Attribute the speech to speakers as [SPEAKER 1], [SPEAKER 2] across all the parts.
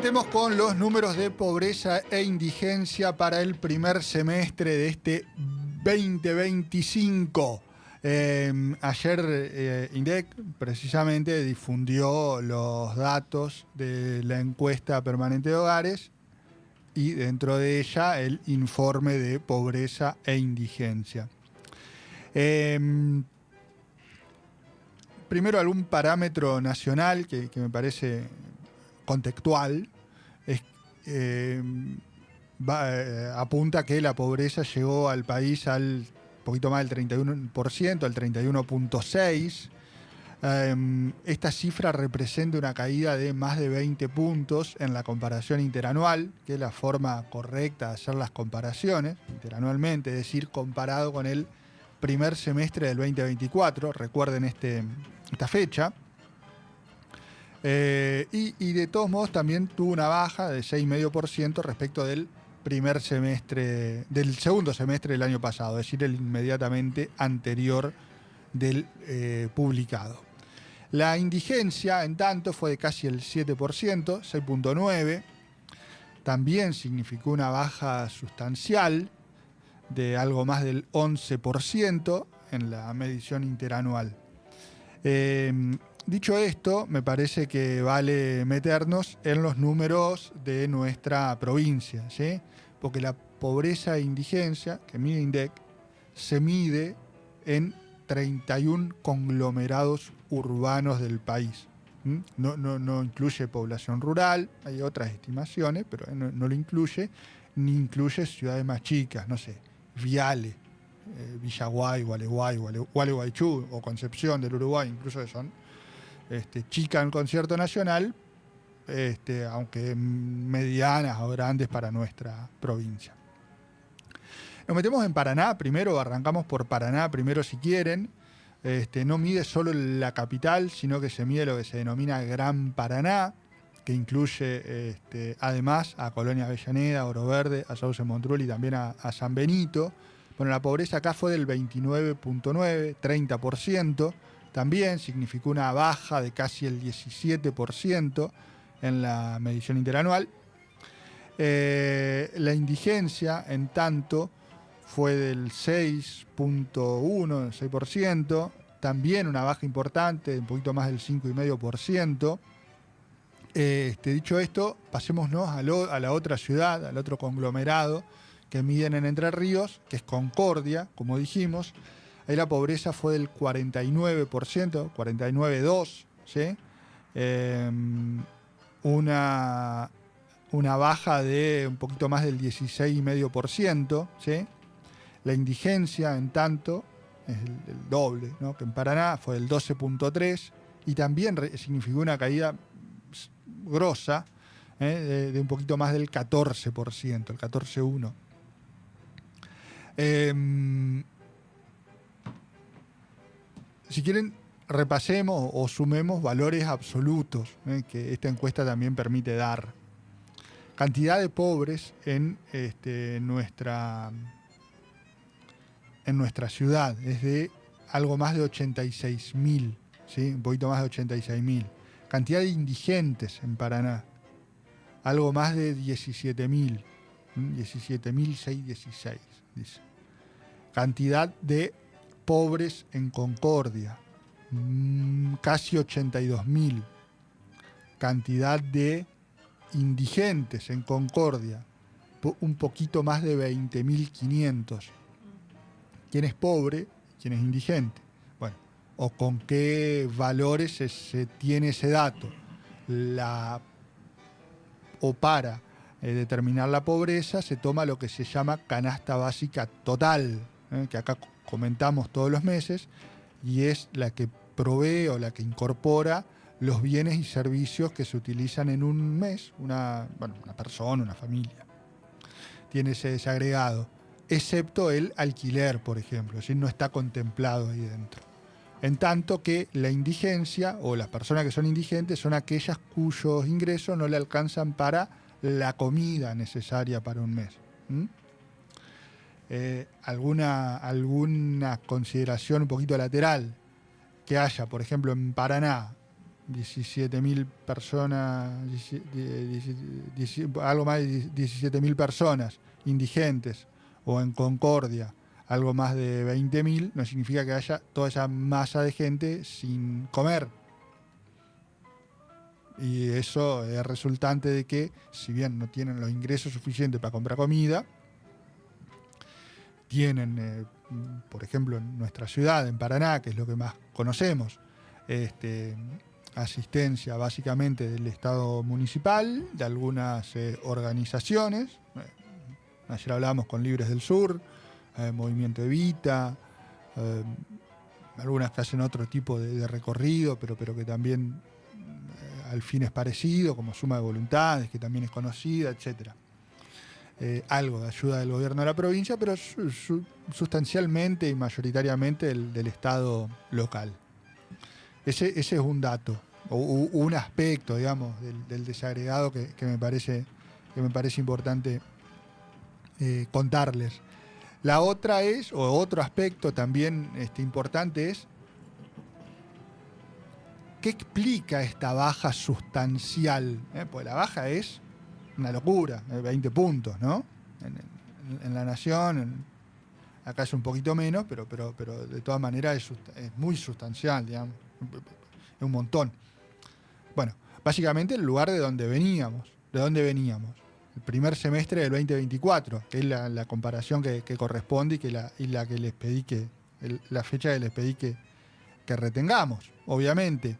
[SPEAKER 1] metemos con los números de pobreza e indigencia para el primer semestre de este 2025. Ayer INDEC precisamente difundió los datos de la encuesta permanente de hogares y dentro de ella el informe de pobreza e indigencia. Primero algún parámetro nacional que me parece contextual, apunta que la pobreza llegó al país al poquito más del 31%, al 31.6%. Esta cifra representa una caída de más de 20 puntos en la comparación interanual, que es la forma correcta de hacer las comparaciones interanualmente, es decir, comparado con el primer semestre del 2024. Recuerden esta fecha. Y de todos modos también tuvo una baja de 6,5% respecto del segundo semestre del año pasado, es decir, el inmediatamente anterior del publicado. La indigencia, en tanto, fue de casi el 7%, 6,9%. También significó una baja sustancial de algo más del 11% en la medición interanual. Dicho esto, me parece que vale meternos en los números de nuestra provincia, ¿sí? Porque la pobreza e indigencia que mide INDEC se mide en 31 conglomerados urbanos del país. No incluye población rural, hay otras estimaciones, pero no lo incluye, ni incluye ciudades más chicas, no sé, Viale, Villaguay, Gualeguaychú o Concepción del Uruguay, incluso que son chicas en concierto nacional, aunque medianas o grandes para nuestra provincia. Nos metemos en Paraná primero, arrancamos por Paraná primero si quieren. No mide solo la capital, sino que se mide lo que se denomina Gran Paraná, que incluye además a Colonia Avellaneda, Oro Verde, a Sauce Montrul y también a San Benito. Bueno, la pobreza acá fue del 29,9%, 30%. También significó una baja de casi el 17% en la medición interanual. La indigencia, en tanto, fue del 6,1%, 6%. También una baja importante, un poquito más del 5,5%. Dicho esto, pasémonos a la otra ciudad, al otro conglomerado que miden en Entre Ríos, que es Concordia, como dijimos. Ahí la pobreza fue del 49%, 49,2%, ¿sí? Una baja de un poquito más del 16,5%, ¿sí? La indigencia, en tanto, es el doble, ¿no? Que en Paraná fue del 12,3%, y también significó una caída grosa, de un poquito más del 14%, el 14,1%. Si quieren, repasemos o sumemos valores absolutos, que esta encuesta también permite dar. Cantidad de pobres en nuestra ciudad es de algo más de 86.000, ¿sí? Un poquito más de 86.000. Cantidad de indigentes en Paraná, algo más de 17.000, 17.616, dice. Cantidad de pobres en Concordia, casi 82.000. Cantidad de indigentes en Concordia, un poquito más de 20.500. ¿Quién es pobre? ¿Quién es indigente? Bueno, o con qué valores se tiene ese dato. Para determinar la pobreza se toma lo que se llama canasta básica total, que acá comentamos todos los meses, y es la que provee o la que incorpora los bienes y servicios que se utilizan en un mes, una persona, una familia. Tiene ese desagregado, excepto el alquiler, por ejemplo, es decir, no está contemplado ahí dentro. En tanto que la indigencia, o las personas que son indigentes, son aquellas cuyos ingresos no le alcanzan para la comida necesaria para un mes. ¿Alguna consideración un poquito lateral que haya, por ejemplo, en Paraná, 17.000 personas, algo más de 17.000 personas indigentes, o en Concordia algo más de 20.000, no significa que haya toda esa masa de gente sin comer. Y eso es resultante de que, si bien no tienen los ingresos suficientes para comprar comida, tienen, por ejemplo, en nuestra ciudad, en Paraná, que es lo que más conocemos, asistencia básicamente del Estado municipal, de algunas organizaciones. Ayer hablamos con Libres del Sur, Movimiento Evita, algunas que hacen otro tipo de recorrido, pero que también al fin es parecido, como Suma de Voluntades, que también es conocida, etcétera. Algo de ayuda del gobierno de la provincia, pero sustancialmente y mayoritariamente del Estado local. Ese es un dato, o un aspecto, digamos, del desagregado que me parece importante contarles. La otra es, o otro aspecto también importante es, ¿qué explica esta baja sustancial? Pues la baja es una locura, 20 puntos, ¿no? En La Nación, acá es un poquito menos, pero de todas maneras es muy sustancial, digamos, es un montón. Bueno, básicamente el lugar de donde veníamos. El primer semestre del 2024, que es la comparación que corresponde y la que les pedí la fecha que les pedí que retengamos, obviamente.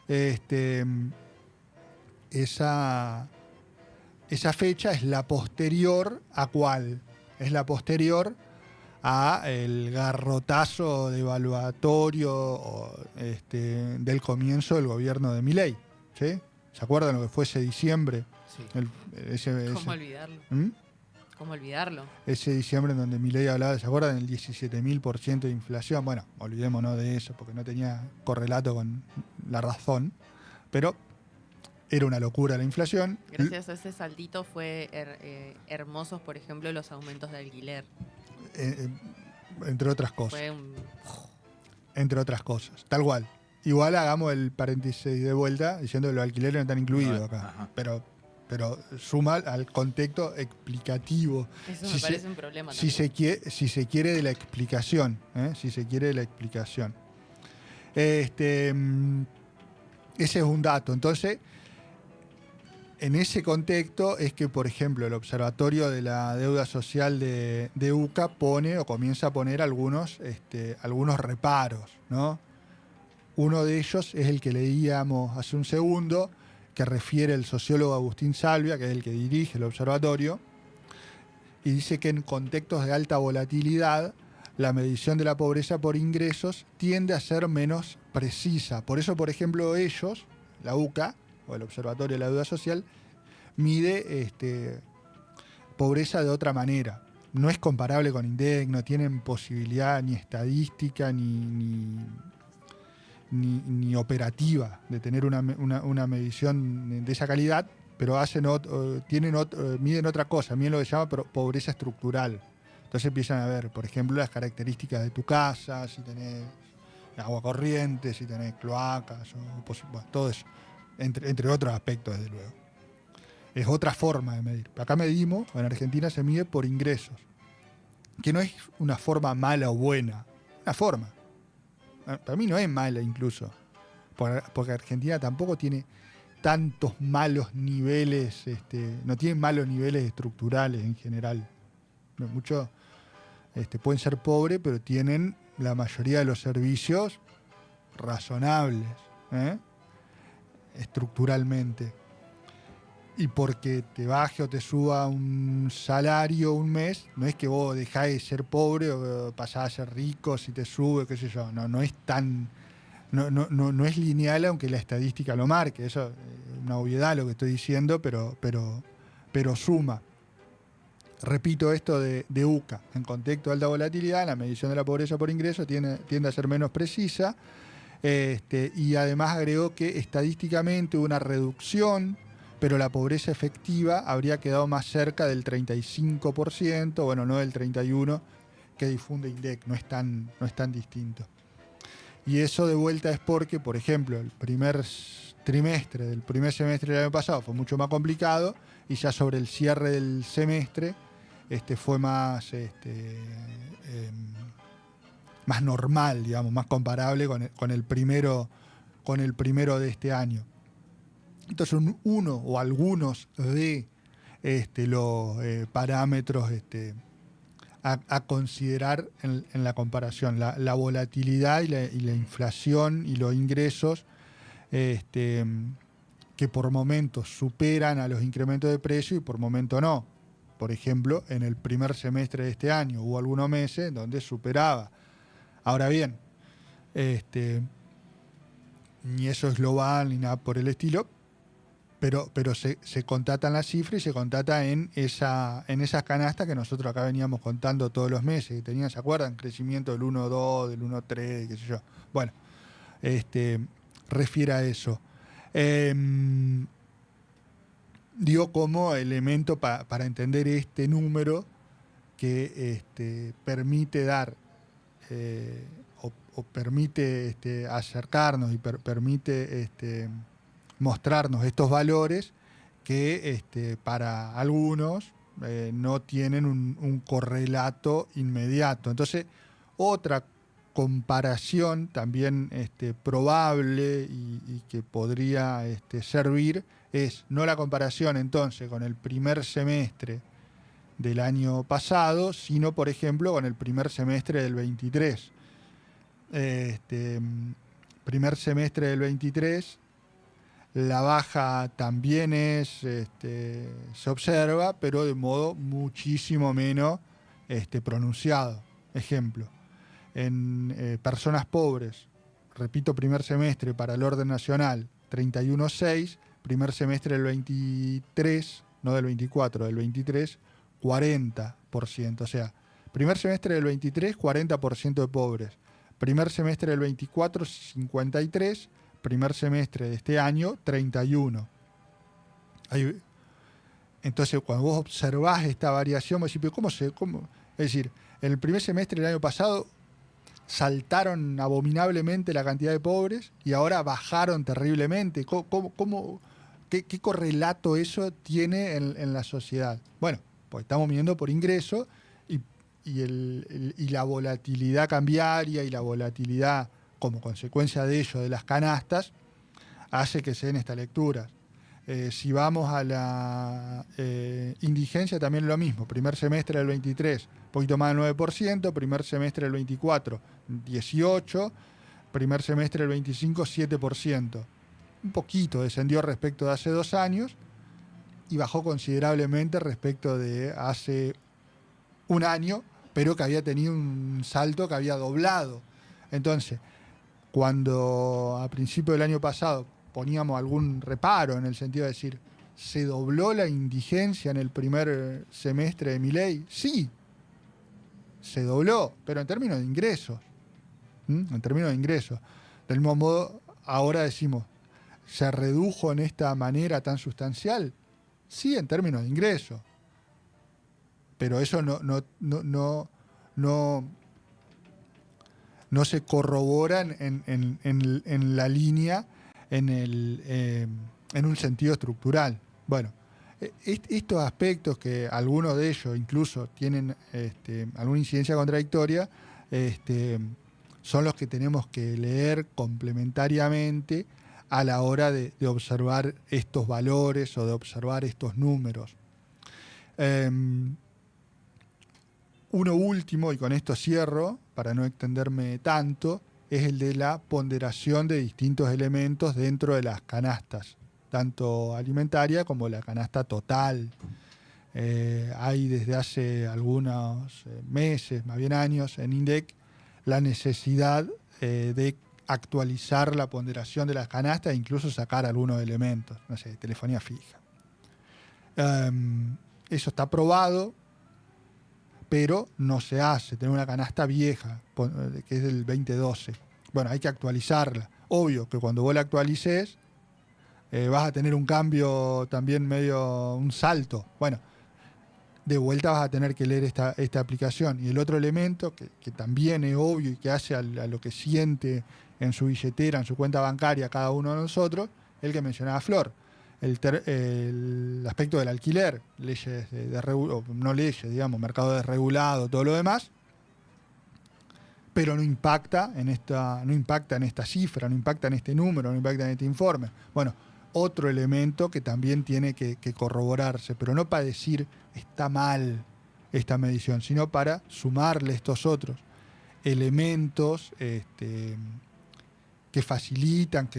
[SPEAKER 1] Esa fecha es la posterior ¿a cuál? Es la posterior a el garrotazo devaluatorio del comienzo del gobierno de Milei, ¿sí? ¿Se acuerdan lo que fue ese diciembre?
[SPEAKER 2] Sí.
[SPEAKER 3] ¿Cómo olvidarlo? ¿Cómo olvidarlo?
[SPEAKER 1] Ese diciembre en donde Milei hablaba, ¿se acuerdan? Del 17.000% de inflación. Bueno, olvidémonos de eso porque no tenía correlato con la razón, pero era una locura la inflación.
[SPEAKER 3] Gracias a ese saltito fue hermosos, por ejemplo, los aumentos de alquiler.
[SPEAKER 1] Entre otras cosas.
[SPEAKER 3] Fue un...
[SPEAKER 1] Entre otras cosas, tal cual. Igual hagamos el paréntesis de vuelta diciendo que los alquileres no están incluidos acá.
[SPEAKER 2] Ajá.
[SPEAKER 1] Pero suma al contexto explicativo.
[SPEAKER 3] Eso me parece un problema
[SPEAKER 1] si
[SPEAKER 3] también.
[SPEAKER 1] si se quiere de la explicación. Si se quiere de la explicación. Ese es un dato. Entonces, en ese contexto es que, por ejemplo, el Observatorio de la Deuda Social de UCA pone o comienza a poner algunos reparos, ¿no? Uno de ellos es el que leíamos hace un segundo, que refiere el sociólogo Agustín Salvia, que es el que dirige el observatorio, y dice que en contextos de alta volatilidad, la medición de la pobreza por ingresos tiende a ser menos precisa. Por eso, por ejemplo, ellos, la UCA, o el Observatorio de la Deuda Social, mide pobreza de otra manera. No es comparable con INDEC, no tienen posibilidad ni estadística ni operativa de tener una medición de esa calidad, pero miden otra cosa, miden lo que se llama pobreza estructural. Entonces empiezan a ver, por ejemplo, las características de tu casa, si tenés agua corriente, si tenés cloacas, todo eso, entre otros aspectos, desde luego. Es otra forma de medir. Acá medimos, en Argentina se mide por ingresos, que no es una forma mala o buena, una forma. Para mí no es mala incluso, porque Argentina tampoco tiene tantos malos niveles, no tiene malos niveles estructurales en general. Muchos pueden ser pobres, pero tienen la mayoría de los servicios razonables, estructuralmente. Y porque te baje o te suba un salario un mes, no es que vos dejás de ser pobre o pasás a ser rico si te sube, qué sé yo. No es tan... No es lineal, aunque la estadística lo marque. Eso es una obviedad lo que estoy diciendo, pero suma. Repito esto de UCA. En contexto de alta volatilidad, la medición de la pobreza por ingreso tiende a ser menos precisa. Y además agregó que estadísticamente hubo una reducción, pero la pobreza efectiva habría quedado más cerca del 35%, bueno, no del 31% que difunde INDEC, no es tan distinto. Y eso de vuelta es porque, por ejemplo, el primer trimestre del primer semestre del año pasado fue mucho más complicado y ya sobre el cierre del semestre fue más, más normal, digamos, más comparable con el primero de este año. Entonces uno o algunos de los parámetros a considerar en la comparación, la volatilidad y la inflación y los ingresos que por momentos superan a los incrementos de precio y por momentos no. Por ejemplo, en el primer semestre de este año hubo algunos meses donde superaba. Ahora bien, ni eso es global ni nada por el estilo, pero se contatan las cifras y se contata en esas canastas que nosotros acá veníamos contando todos los meses, que tenían, ¿se acuerdan? Crecimiento del 1,2, del 1,3, qué sé yo. Bueno, refiere a eso. Digo como elemento para entender este número que permite dar o permite acercarnos y permite mostrarnos estos valores que para algunos no tienen un correlato inmediato. Entonces, otra comparación también probable y que podría servir es no la comparación entonces con el primer semestre del año pasado, sino por ejemplo con el primer semestre del 23. Primer semestre del 23, la baja también se observa, pero de modo muchísimo menos pronunciado. Ejemplo, en personas pobres, repito, primer semestre para el orden nacional, 31,6, primer semestre del 23, no del 24, del 23, 40%. O sea, primer semestre del 23, 40% de pobres. Primer semestre del 24, 53. Primer semestre de este año, 31. Entonces, cuando vos observás esta variación, vos decís, ¿cómo? Es decir, en el primer semestre del año pasado saltaron abominablemente la cantidad de pobres y ahora bajaron terriblemente. ¿Qué correlato eso tiene en la sociedad? Bueno, pues estamos midiendo por ingreso y la volatilidad cambiaria y la volatilidad como consecuencia de ello, de las canastas, hace que se den estas lecturas. Si vamos a la indigencia, también lo mismo. Primer semestre del 23, un poquito más del 9%. Primer semestre del 24, 18%. Primer semestre del 25, 7%. Un poquito descendió respecto de hace 2 años y bajó considerablemente respecto de hace un año, pero que había tenido un salto que había doblado. Entonces, cuando a principio del año pasado poníamos algún reparo en el sentido de decir, ¿se dobló la indigencia en el primer semestre de Milei? Sí, se dobló, pero en términos de ingresos. En términos de ingresos. Del mismo modo, ahora decimos, ¿se redujo en esta manera tan sustancial? Sí, en términos de ingresos. Pero eso no se corroboran en la línea en un sentido estructural. Bueno, estos aspectos que algunos de ellos incluso tienen alguna incidencia contradictoria, son los que tenemos que leer complementariamente a la hora de observar estos valores o de observar estos números. Uno último, y con esto cierro, para no extenderme tanto, es el de la ponderación de distintos elementos dentro de las canastas, tanto alimentaria como la canasta total. Hay desde hace algunos meses, más bien años, en INDEC, la necesidad de actualizar la ponderación de las canastas e incluso sacar algunos elementos, no sé, telefonía fija. Eso está aprobado, pero no se hace. Tener una canasta vieja, que es del 2012. Bueno, hay que actualizarla. Obvio que cuando vos la actualices, vas a tener un cambio también medio, un salto. Bueno, de vuelta vas a tener que leer esta aplicación. Y el otro elemento, que también es obvio y que hace a lo que siente en su billetera, en su cuenta bancaria cada uno de nosotros, el que mencionaba Flor. El aspecto del alquiler, leyes no leyes, digamos, mercado desregulado, todo lo demás, pero no impacta en esta cifra, no impacta en este número, no impacta en este informe. Bueno, otro elemento que también tiene que corroborarse, pero no para decir está mal esta medición, sino para sumarle estos otros elementos que facilitan,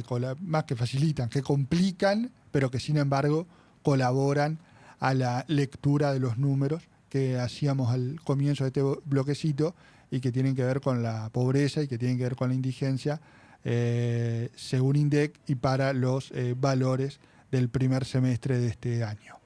[SPEAKER 1] más que facilitan, que complican, pero que sin embargo colaboran a la lectura de los números que hacíamos al comienzo de este bloquecito y que tienen que ver con la pobreza y que tienen que ver con la indigencia, según INDEC y para los valores del primer semestre de este año.